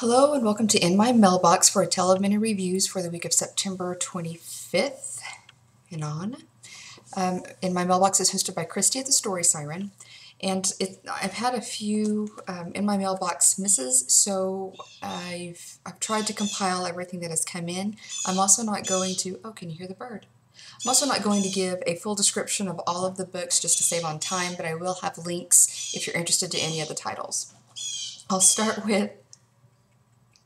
Hello and welcome to In My Mailbox for a tale of many reviews for the week of September 25th and on. In My Mailbox is hosted by Christy at the Story Siren, and I've had a few In My Mailbox misses, so I've tried to compile everything that has come in. I'm also not going to, oh, can you hear the bird? I'm also not going to give a full description of all of the books just to save on time, but I will have links if you're interested to any of the titles. I'll start with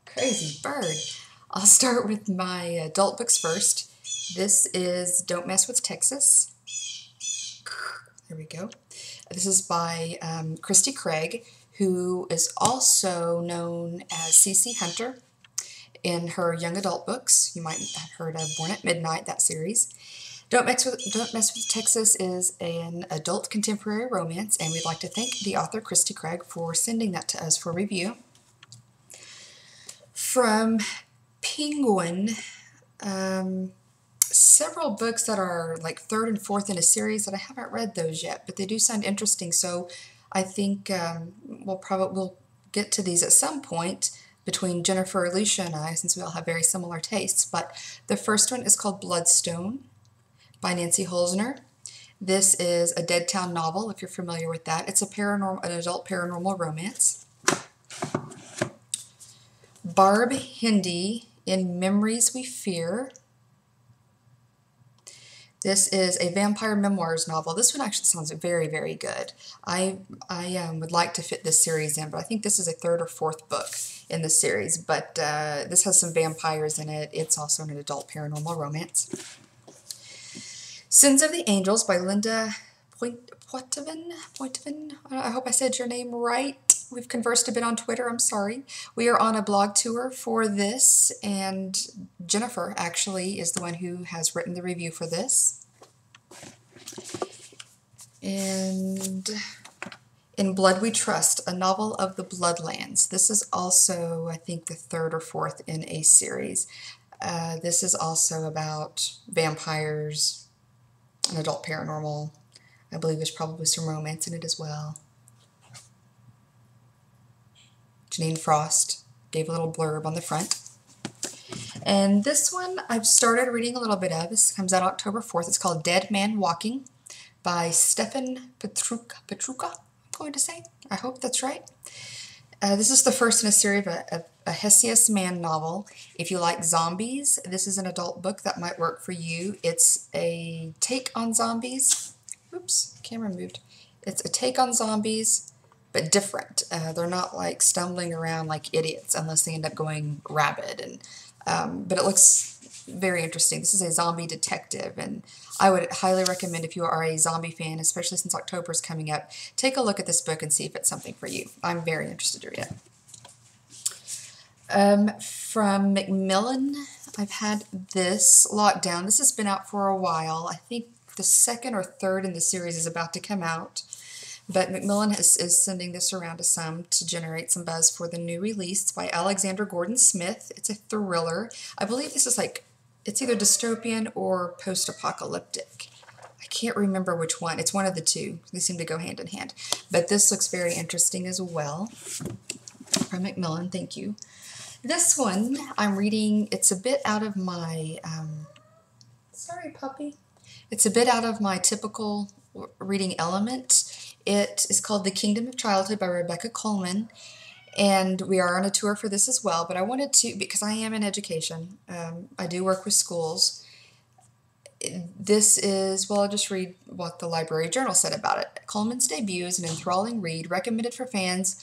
crazy bird. I'll start with my adult books first. This is Don't Mess with Texas. There we go. This is by Christy Craig, who is also known as C.C. Hunter in her young adult books. You might have heard of Born at Midnight, that series. Don't Mess with Texas is an adult contemporary romance, and we'd like to thank the author Christy Craig for sending that to us for review. From Penguin, several books that are like third and fourth in a series that I haven't read those yet, but they do sound interesting, so I think we'll get to these at some point between Jennifer, Alicia, and I, since we all have very similar tastes. But the first one is called Bloodstone by Nancy Holzner. This is a Dead Town novel, if you're familiar with that. It's an adult paranormal romance. Barb Hindy in Memories We Fear. This is a vampire memoirs novel. This one actually sounds very, very good. I would like to fit this series in, but I think this is a third or fourth book in the series. But this has some vampires in it. It's also an adult paranormal romance. Sins of the Angels by Linda Poitevin. I hope I said your name right. We've conversed a bit on Twitter, I'm sorry. We are on a blog tour for this, and Jennifer actually is the one who has written the review for this. And In Blood We Trust, a novel of the Bloodlands. This is also, I think, the third or fourth in a series. This is also about vampires, an adult paranormal. I believe there's probably some romance in it as well. Janine Frost gave a little blurb on the front. And this one I've started reading a little bit of. This comes out October 4th. It's called Dead Man Walking by Stefan Petruca, I'm going to say. I hope that's right. This is the first in a series of a Hesius Mann novel. If you like zombies, this is an adult book that might work for you. It's a take on zombies. Oops, camera moved. It's a take on zombies, but different. They're not like stumbling around like idiots unless they end up going rabid. And but it looks very interesting. This is a zombie detective, and I would highly recommend, if you are a zombie fan, especially since October is coming up, take a look at this book and see if it's something for you. I'm very interested to read it. From Macmillan, I've had this Lockdown. This has been out for a while. I think the second or third in the series is about to come out. But Macmillan is sending this around to some to generate some buzz for the new release. It's by Alexander Gordon Smith. It's a thriller. I believe this is it's either dystopian or post-apocalyptic. I can't remember which one. It's one of the two. They seem to go hand in hand. But this looks very interesting as well. From Macmillan, thank you. This one I'm reading, it's a bit out of my, sorry puppy. It's a bit out of my typical reading element. It is called The Kingdom of Childhood by Rebecca Coleman, and we are on a tour for this as well, but I wanted to, because I am in education, I do work with schools. This is, well, I'll just read what the Library Journal said about it. Coleman's debut is an enthralling read, recommended for fans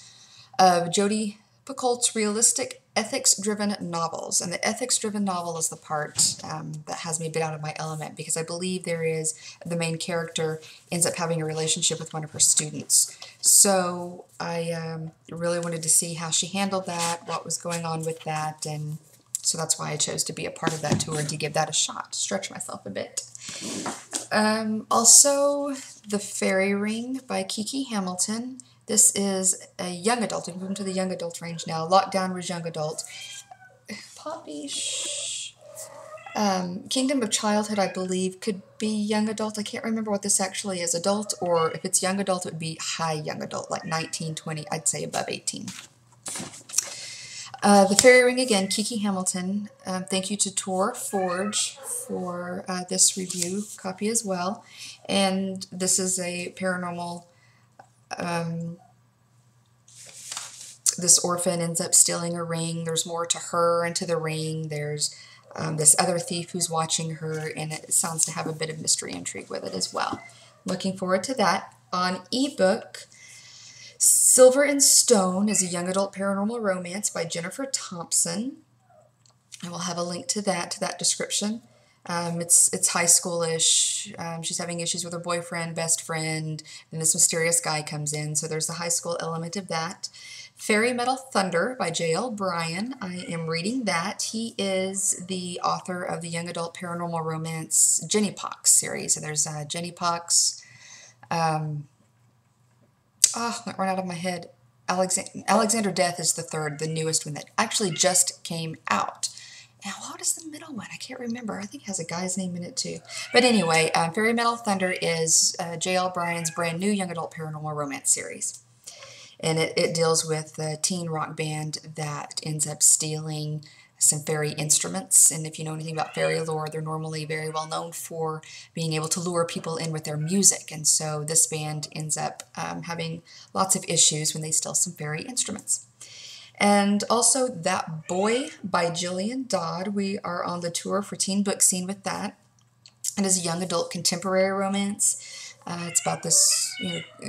of Jodi Picoult's realistic ethics-driven novels. And the ethics-driven novel is the part that has me a bit out of my element, because I believe the main character ends up having a relationship with one of her students. So I really wanted to see how she handled that, what was going on with that, and so that's why I chose to be a part of that tour and to give that a shot, stretch myself a bit. Also, The Fairy Ring by Kiki Hamilton. This is a young adult. We've moved to the young adult range now. Lockdown was young adult. Poppy, shh. Kingdom of Childhood, I believe, could be young adult. I can't remember what this actually is. Adult, or if it's young adult, it would be high young adult, like 19, 20. I'd say above 18. The Fairy Ring again, Kiki Hamilton. Thank you to Tor Forge for this review copy as well. And this is a paranormal. This orphan ends up stealing a ring. There's more to her and to the ring. There's this other thief who's watching her, and it sounds to have a bit of mystery intrigue with it as well. Looking forward to that. On ebook, Silver and Stone is a young adult paranormal romance by Jennifer Thompson. I will have a link to that description. It's high schoolish. She's having issues with her boyfriend, best friend, and this mysterious guy comes in. So there's the high school element of that. Fairy Metal Thunder by J.L. Bryan. I am reading that. He is the author of the young adult paranormal romance Jenny Pox series. And there's Jenny Pox. Went right out of my head. Alexander Death is the third, the newest one that actually just came out. Now, what is the middle one? I can't remember. I think it has a guy's name in it too. But anyway, Fairy Metal Thunder is J.L. Bryan's brand new young adult paranormal romance series. And it deals with a teen rock band that ends up stealing some fairy instruments. And if you know anything about fairy lore, they're normally very well known for being able to lure people in with their music. And so this band ends up having lots of issues when they steal some fairy instruments. And also That Boy by Jillian Dodd. We are on the tour for Teen Book Scene with that. It is a young adult contemporary romance. It's about this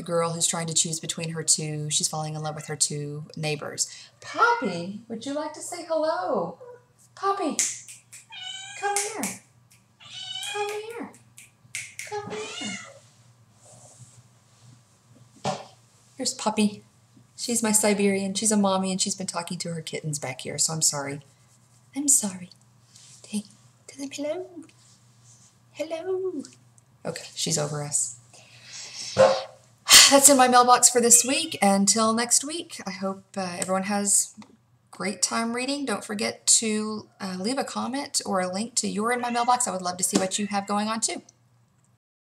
girl who's trying to choose between her two. She's falling in love with her two neighbors. Poppy, would you like to say hello? Poppy, come here. Come here. Come here. Here's Poppy. She's my Siberian. She's a mommy, and she's been talking to her kittens back here, so I'm sorry. I'm sorry. Hey, tell them hello. Hello. Okay, she's over us. That's in my mailbox for this week. Until next week, I hope everyone has a great time reading. Don't forget to leave a comment or a link to your In My Mailbox. I would love to see what you have going on too.